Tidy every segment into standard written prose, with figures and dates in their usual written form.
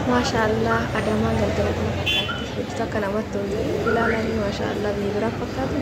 ما شاء الله أداما قلقلت مفكاتي يتفكنا متو إلالاني ما شاء الله بيبرا فكاتي.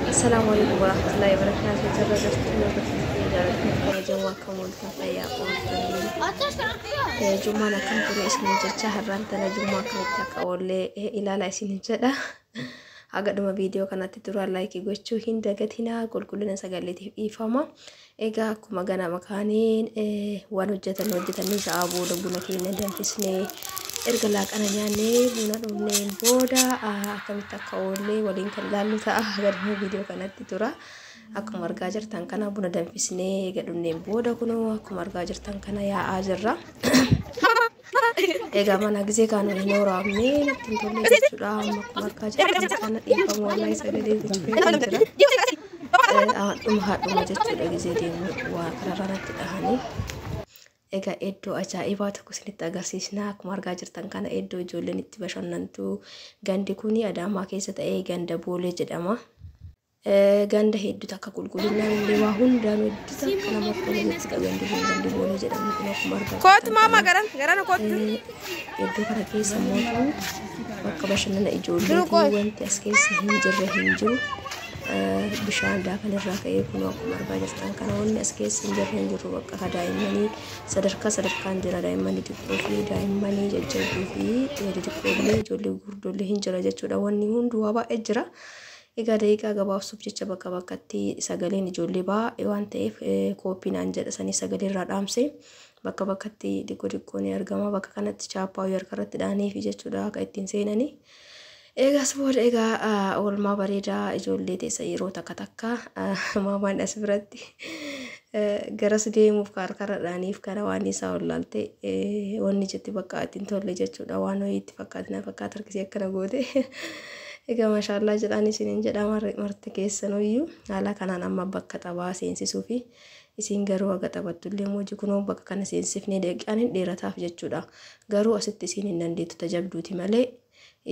السلام عليكم ورحمة الله وبركاته. ترجعتنا بتفكير جواكم والتفايا قلتني جمعنا كم ترى اسمه جتة هرانتنا جمعة كرتك أولي إلى لا اسمه جدا أقعد ما فيديو كانت تروى لايك يقولوا هندا قتنا كلنا سجلتي إفهمه إيجا كم جانا مكانين ونوجت نيجا أبو ربنا كينا دنفسني إرجلاك أنا يعني بنا دونين بودا كم تكاولي ولين كلامي أقعد ما فيديو كانت تروى aku marga jirtan kana buna danfisne gadunne boda kuno aku marga jirtan kana ya ajra ega mana gize kanu inora me tintolle suda aku marga jirtan kana ifa wallahi sadede dum hadum jechuda gize demu wa kararanatti dahani ega eddo ajaiba takusinitti agarsiisna aku marga jirtan kana eddo ijollenitti bashannantu gandi kuni adama keessa ta'e ganda boole jedhama ganda heddu takka kulkulina ndi wa hunda no heddu takka nama kolletti gandi boole jedhamu kuma marga kot mama garan kot heddu kana keessa mootu bakka bashannana ijoollee wanti as keessa hin jiru bishaan daakan irraa ka'ee kun akkuma argaa jirtan kana wanni as keessa hin jiru bakka daa'immanii sadarkaan jira daa'immanii xiqqoo fi daa'immanii jajjabduu fi xixiqqoollee ijoollee gurguddoo hin jira jechuudha wanni hunduu waa baay'ee jira. Egaa daqiiqaa gabaabsuuf jecha bakka bakkatti sagaleen ijoollee baay'ee waan ta'eef kooppiinaan jedhasanii sagalee irraa dhaamse bakka bakkatti xiqqoo ni argama bakka kanatti chaappaa harkarratti dhaaniif jechuudha akka ittiin seenanii. Egaa booda egaa oolmaa bareedaa ijoollee teessa yeroo takka maamaan as biratti garas deemuuf harkarradhaaniif kana waan isaa ollaalte wanni jetti bakka ittiin tolle jechuudha waan wayiitti fakkaata harkisee akkana goote. Egaa maashaallah jedhani isiniin jedhama marti keessanuyyu haala kanaan amma bakka taphaa seensisuu fi isin garuu aga taphattullee mooji kunoo bakka kana seensifnee daqiiqaan hin dheerataaf jechuudha garuu asitti isin hin dandeettu tajabduuti malee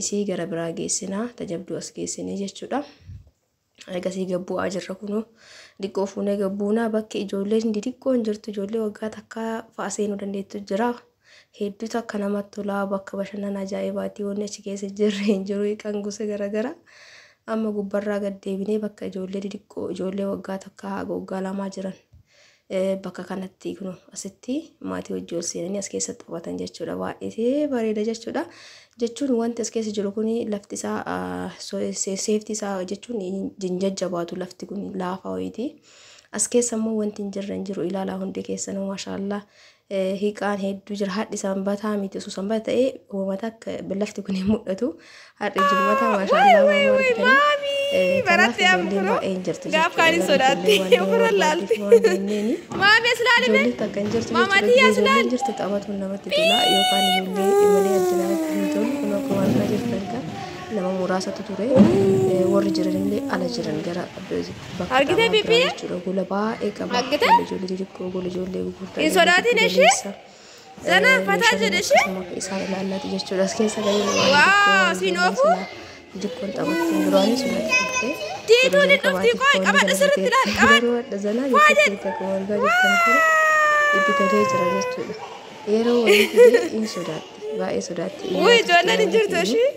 isii gara biraa geessinaa tajabduu as geessinee jechuudha. Egaa si gabbuu ajirra kunoo diqqoo fuunee gabbuunaa bakki ijoollee hindi diqqoo hin jirtu ijoollee waggaa takka fa'a seenuu dandeettu jira. Hedduu takka namatti tolaa bakka bashannana ajaa'ibaati wanni achi keessa jirre hin jiru kan gosa garagara amma gubbarraa gad deebinee bakka ijoollee xixiqqoo ijoollee waggaa takka haga waggaa lamaa jiran bakka kanatti kuno asitti maatii wajjin ol seenanii as keessa taphatan jechuudha baay'ee bareeda jechuudha jechuun wanti as keessa jiru kuni lafti isaa seefti isaa jechuun jinjajjabaatu lafti kun laafaa wayiiti as keessa immoo wanti hin jirre hin jiru ilaalaa hundi keessanuu maashaallah. Hiiqaan hedduu jira hadhi sanbataa miti osoo sanbata ta'ee uummata akka lafti kun hin mul'atu hadhi jummataa maashaallah baratti amfuro gaaf kaani sodaatti ofirra laalti maami aslaalime maamati aslaal jirtu taphatuun namatti tola yookaan ijoollee imalee addunyaatti hin tolu kun akkuma argaa jirtan kan nama muraasatu ture warri jiranillee ala jiran gara bakka argite bibi gola baay'ee qaba ijoollee xixiqqoo gola ijoollee gurgurtaa hin sodaatin ishee sana fataa jedhe ishee isaan ilaallati jechuudha as keessa galee waaw sinoofu dikkoon taphachuun duraanii sunatti tiituu ni dhufti qoy qabadha sirritti laal qabadha zanaa jechuudha akkuma argaa jirtan kun itti tolee jira jechuudha yeroo walitti hin sodaatti baay'ee sodaatti wuy ijoolleen hin jirtu ishee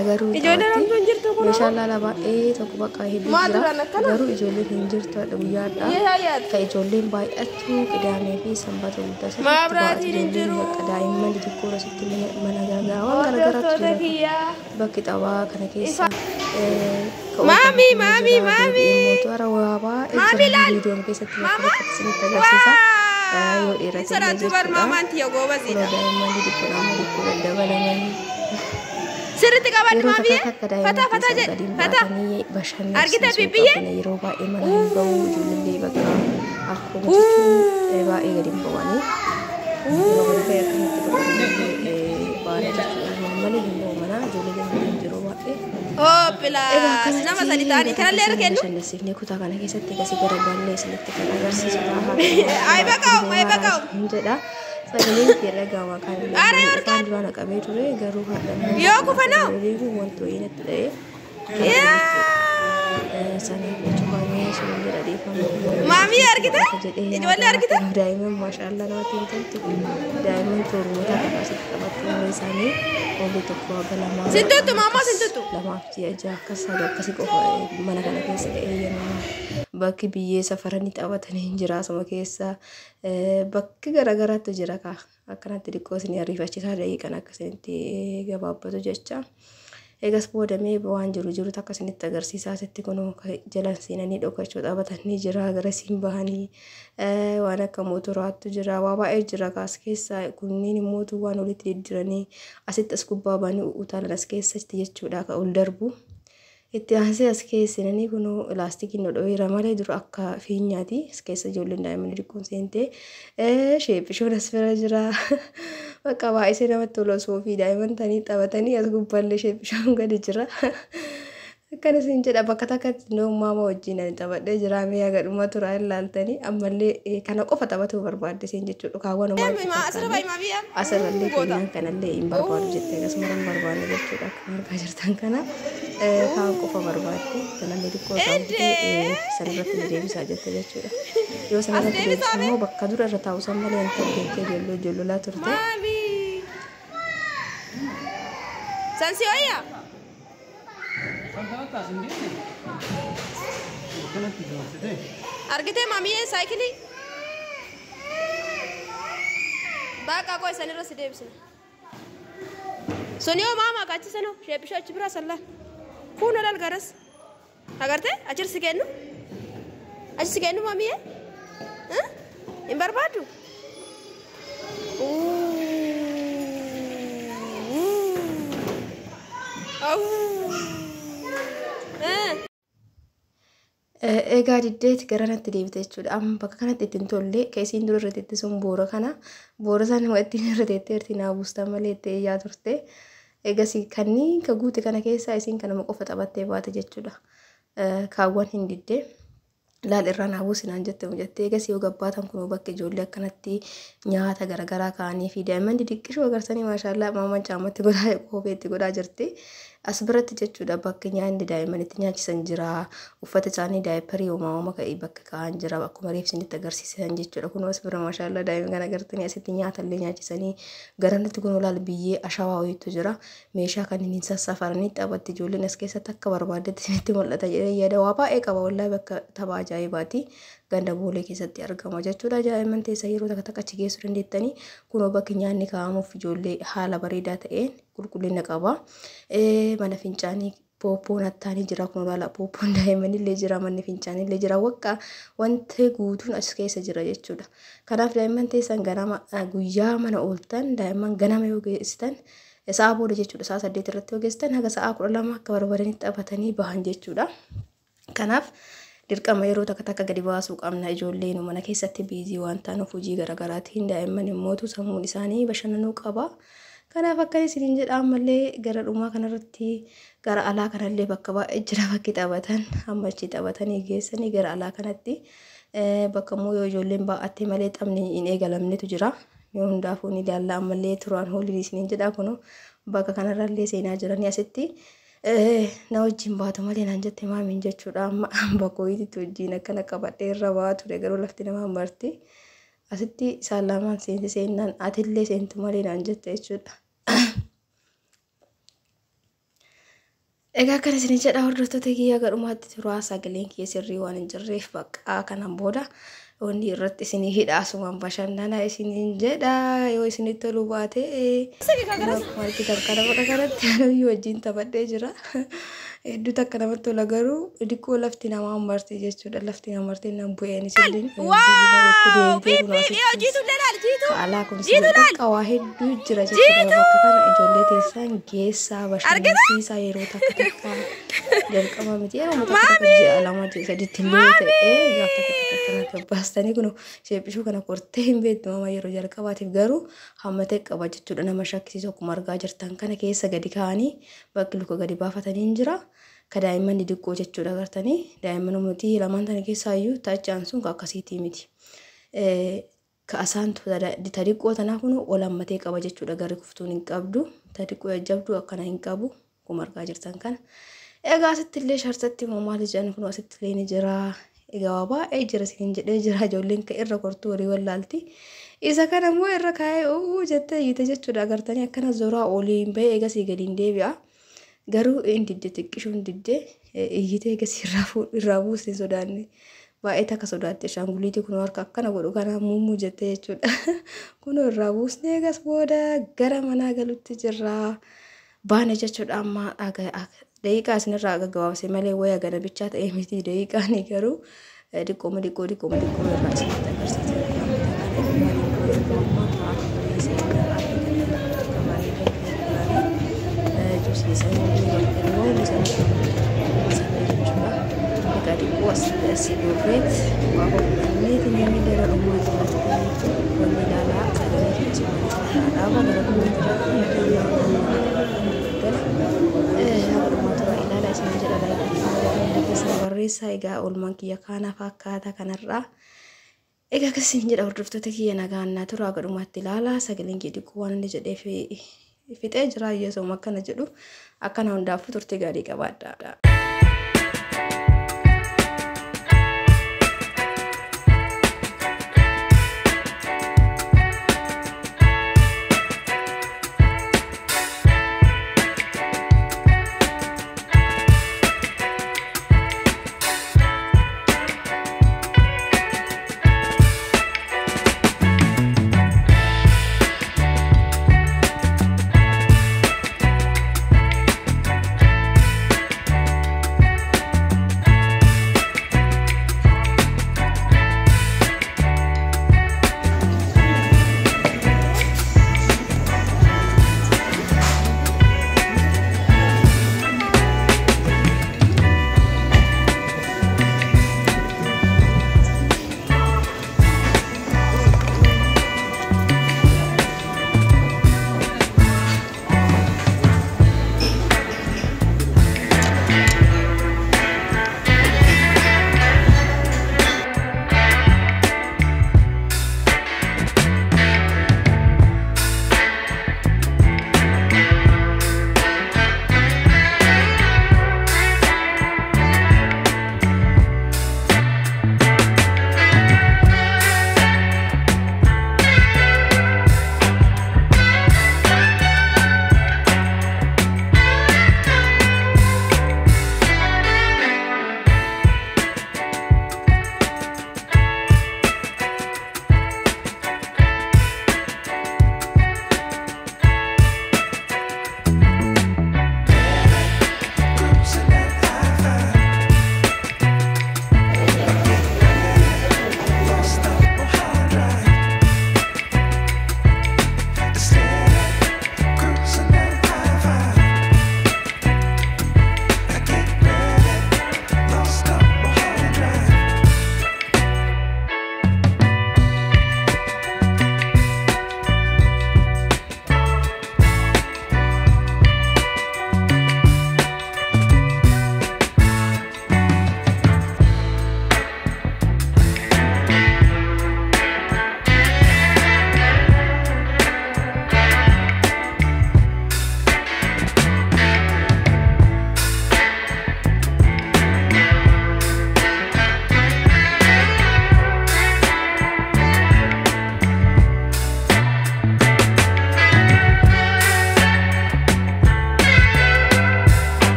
agaruu ijoolleen hamtuun jirtu kun meeshaalee lama tokko bakka hedduu jira garuu ijoolleen hin jirtu guyyaadha kan ijoolleen baay'attu qidaamee fi sanbata guddaa maabraatiin hin jiru bakka daa'imman xixiqqoo asitti mana gargaaraa waan garagaraatu jira bakki taphaa kana keessa maami mootora waabaa viidiyoon keessatti bakka isinitti agarsiisa yoo dheerate saraatu barmaamaan tiyya goobasiidha daa'imman xixiqqoo nama xiqqoo daddabalamanii sirritti qabadhu maafi fata jedhe fata argite bibbiye yeroo baay'ee mana hin bahu ijoollee bakka akkuma baay'ee gadi hin bawanii yeroo baay'ee akkanatti godhatanii baala jechuudha malee hin bahu mana ijoollee hin jiru baay'ee Pilaas nama sadi ta'anii kanallee irra kennu. Shallisiifnee kutaa kana keessatti gasii gara baallee isinitti kan agarsiisu ta'a. Ay baqaa'u jedha. Sagaleen jedha gaawaa kan isaan duraan qabee ture garuu haadha. Yoo kufanoo. Wantoonni natti ta'e. Sana cufaamee sun jedha dhiifama. Maamii argite? Ijoollee argite? Daa'imman maashaallah namatti hin toltu. Daa'imman toorota kan asitti qabattee umurii isaanii waggaa tokko waggaa lamaa Sintuutu maammoo sintuutu. lamaaf ji'a ja'a akkasii qofa mana kana keessa eeyyamu bakki biyyee safaranii taphatanii jira asuma keessa bakki garagaraatu jira kaa akkanatti xiqqoo isin ariifachiisaa daqiiqan akkasitti gabaabbatu jecha. Egas boodamee waan jiru takka isinitti agarsiisaa asitti kunoo jalan seenanii dhokachuu taphatanii jira gara siin bahanii waan akka mootoraattu jira waa baay'ee jira kaas keessa kunniin immoo waan walitti diddiranii asitti as gubbaa baanii utaalan as keessatti jechuudha ka ol darbu itti aansee as keessanii kunoo laastikiin dhodho'eera malee dura akka fiinyaati as keessa ijoolleen daa'imman xiqqoon seentee sheephishoon as bira jira. Bakka baay'ee namatti tola soofii daa'imman tanii taphatanii as gubbaallee sheephishoon gadi jira. Akkana isin jedha bakka takkatti maama wajjin ani taphadhee jira mee haga dhuma turaa ilaaltanii ammallee kana qofa taphatuu barbaadde isin jechuudha kaawwan asirrallee keenyaan kanallee hin barbaadu jettee akkasuma hin barbaanne jechuudha akkuma argaa jirtan kana kaan qofa barbaadde kanallee xiqqoo taa'utti sanirratti deebisaa jette jechuudha. Yoo sanirratti deebisu immoo bakka dura irra taa'u san malee hin tolcheettee ijoollolaa turte. Sansi wayyaa. Argitee maamiyee saayikilii baaqaa koo isan irra si deebisina. Sun yoo maama akachi sanoo sheepishoo achi biraa sallaan kuunoo dalgaras agartee achirra si kennu achi si kennu maamiyee hin barbaadu. Egaa diddeeti gara natti deebite jechuudha. Amma bakka kanatti ittiin tolle keessiin dura irra teette sun boora kana boora sana nama ittiin irra teettee irti naa buustan malee itti eeyyaa turte. Egas kanneen ka guute kana keessaa isiin kanama qofa taphattee baate jechuudha. Kaawwan hin diddee laal irraa naa buusinaan jette mujattee egas yoo gabbaatan kun bakka ijoollee akkanatti nyaata garagaraa kaanii fi daa'imman didiqqishuu agarsanii maashaallah maamaan caammatti godhaa kopheetti godhaa jirti. As biratti jechuudha bakka nyaanni daa'imman itti nyaachisan jira uffata isaanii daayiparii uumama ka'ii bakka kaa'an jira akkuma reefsinitti agarsiisan jechuudha kun as bira maashaallah daa'imman kana agartanii asitti nyaatallee nyaachisanii garanatti kun olaal biyyee ashawaa wayiitu jira meeshaa kan inni sassafaranii taphatti ijoolleen as keessatti akka barbaaddetti isinitti mul'ata jedhee yaada waa baay'ee qaba wallahi bakka taphaa ajaa'ibaati ganda boolee keessatti argama jechuudha daa'imman teessa yeroo takka achi geessuu dandeettanii kunoo bakki nyaanni kaa'amuuf ijoollee haala bareedaa ta'een qulqullina qaba. Mana fincaanii pooppoon attaanii jira kun olaala pooppoon daa'immanillee jira manni fincaanillee jira wakka wanti guutuun as keessa jira jechuudha. Kanaaf daa'imman teessan ganama guyyaa mana ooltan daa'imman ganama yoo geessitan sa'a booda jechuudha sa'a 8 irratti yoo geessitan haga sa'a 12 akka barbaadanitti taphatanii bahan jechuudha. Kanaaf dirqama yeroo takka gadi baasuu qabna ijoolleen mana keessatti biizii waan ta'aniif hojii garaagaraatiin daa'imman immootu sammuun isaanii bashannanuu qaba. Kanaaf akka isiniin jedha ammallee gara dhumaa kanarratti gara alaa kanallee bakka baay'ee jira bakki taphatan amma achi taphatanii geessanii gara alaa kanatti bakka immoo yoo ijoolleen baay'attee malee taphni hin eegalamnetu jira yoo hundaafuu ni ilaalla ammallee turaan hoolii isiniin jedha kun bakka kanarrallee seenaa jiranii asitti na wajjin baatu malee naan jette maamiin jechuudha amma bakka ho'iitti wajjin akkana qabadhee irra baatu garuu lafti namaa marti. Asitti isaan lamaan seenaan atillee seentu malee naan jette jechuudha. Egaa akkana isin jedha hordoftoota kiyya gadhumaatti turaa sagaleen kiyya sirrii waan hin jirreef bakka kanaan booda wanni irratti isin hidhaasumaan bashannana isiniin jedha yoo isinitti tolu baate marti tarkana godha kanatti wajjin taphadhee jira. Hedduu takka namatti tola garuu xiqqoo lafti namaa marti jechuudha lafti namaa marti nan bu'een isin alaa kun bakka waa hedduu jira jechuudha bakka kana ijoollee teessan geessaa bashannansiisaa yeroo takka jalqaba miti yeroo takka ji'a lama sadiitti illee ta'ee gaafa takka gabbaastanii kun sheephishuu kana kortee hin beektu mama yeroo jalqabaatiif garuu hamma ta'e qaba jechuudha nama shakkisiisu akkuma argaa jirtan kana keessa gadi kaa'anii bakki luka gadi baafatanii jira. Ka daa'imman xixiqqoo jechuudha agartanii daa'imman umutii lamaan tana keessaayyuu taachaan sun akkasiitii miti. Ka asaantu xixiqqoo tanaa kun olammatee qaba jechuudha garri kuftuun hin qabdu xixiqqoo jajjabdu akkana hin qabu akkuma argaa jirtan kana. Egaa asitti illee sharsatti maali jedhan kun asitti illee ni jira egaa baay'ee jira siin jedhee jira ijoolleen ka irra kortuu horii wallaalti isa kana immoo irra kaa'ee jettee hiite jechuudha agartanii akkana zoraa oliin bahee eegasii gadiin deebi'a garuu inni didde xiqqishuun didde iyyitee eegasii irraa buusee sodaanne baay'ee takka sodaatte shaangulliitii kun harka akkana godhu kana mummuu jettee jechuudha kun irraa buusnee eegas booda gara manaa galutti jirra baana jechuudha amma daqiiqaa isinirraa gaggabaabse malee waya gana bichaa ta'ee miti daqiiqaanii garuu diqqooma irraa isinitti agarsiisa. Egaa oolmaan kiyya kana fakkaata kanarraa egaa akkasiin jedha hordoftoota kiyya nagaannaa tura gadhumatti ilaalaa sagaleen kee xiqqoo waan inni jedheef fixee jira yeesoo akkana jedhu akkana hundaafuu turte gaarii qabaadha.